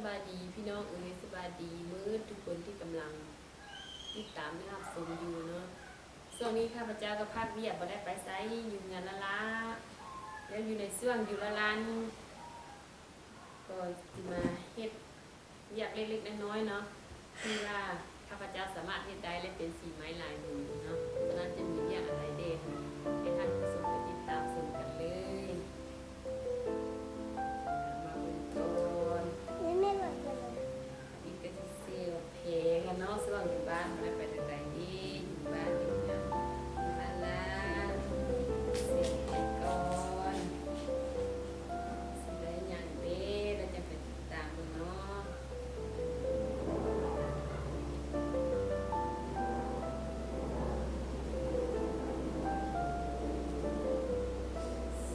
บายดีพี่น้องสบายดีมื้อทุกคนที่กำลังติดตามนะครับชมอยู่เนาะช่วงนี้ข้าพเจ้าก็พักเวียกบ่ได้ไปไสอยู่งานละล้าแล้วอยู่ในช่วงอยู่ละลานก็สิมาเฮ็ดเวียกเล็กๆน้อยๆเนาะที่ว่าข้าพเจ้าสามารถเฮ็ดได้และเป็นสีไม้ลายมือเนาะฉะนั้นจะมีเวียกอะไรเด่นให้ท่านผู้ชมไปติดตามชมกันเลยมาเบิ่งก่อน ไม่เหมือนกันเลย นี่ก็จะเซลเพลงกันเนาะส่วนอยู่บ้านไม่ไปทางใดดีอยู่บ้านอยู่งานมาลาเสร็จเพลงก่อนสิได้อย่างเด้แล้วจะไปติดตามกันเนาะ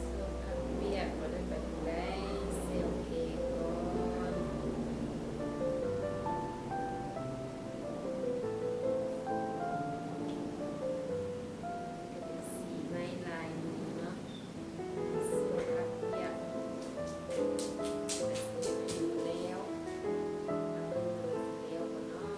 ส่วนพักเบียกบ่ได้ไปทางใดเซลเพลงก่อน ก็เป็นสีไม้ลายมือเนาะส่วนผักเปียกอยู่แล้วเอาแล้วก็เนาะ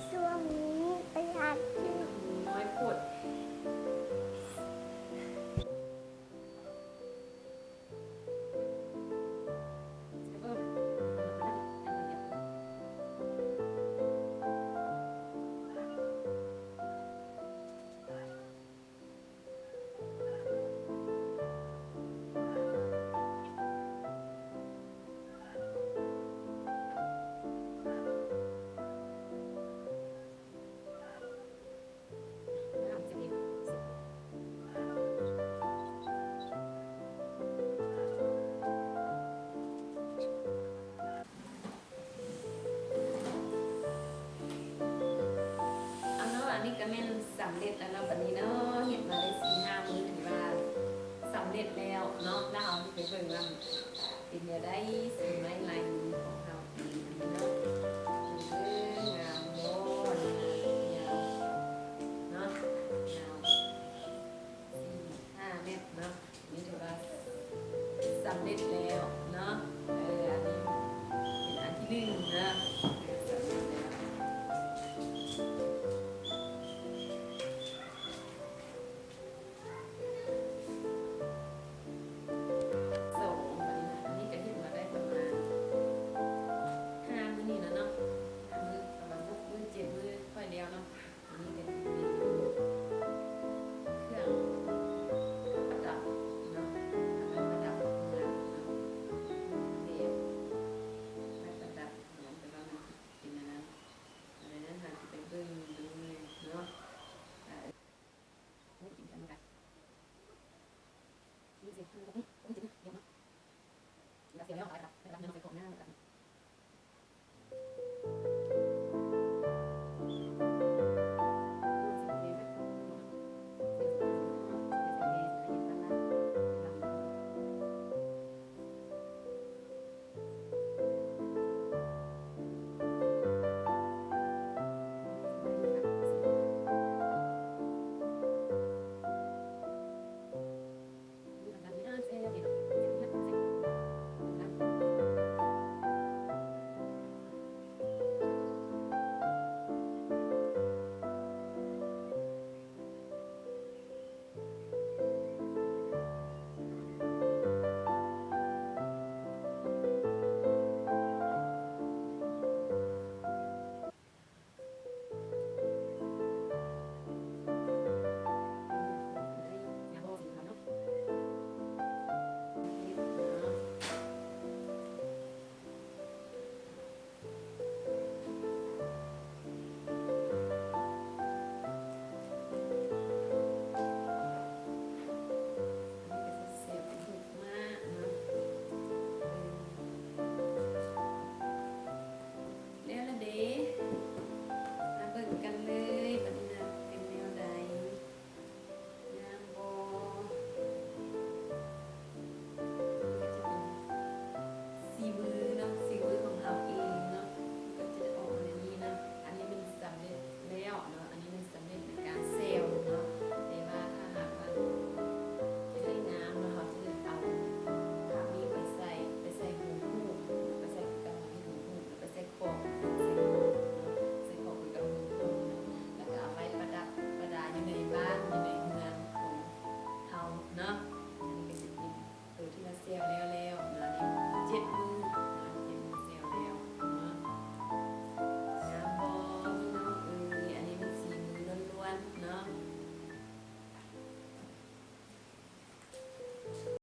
ช่วงนี้ประหยัดที่ น้อยปวดเบิ่มน้ำจะมีเอาเนาะอันนี้ก็แม่นสำเร็จแล้วเนาะบัดนี้เนาะเห็นมาได้4-5มื้อถือว่าสำเร็จแล้วเนาะแล้วเอาที่ไปเบิ่งว่าเป็นจะได้สีไม้ลายมือของเราเองอันนี้เนาะ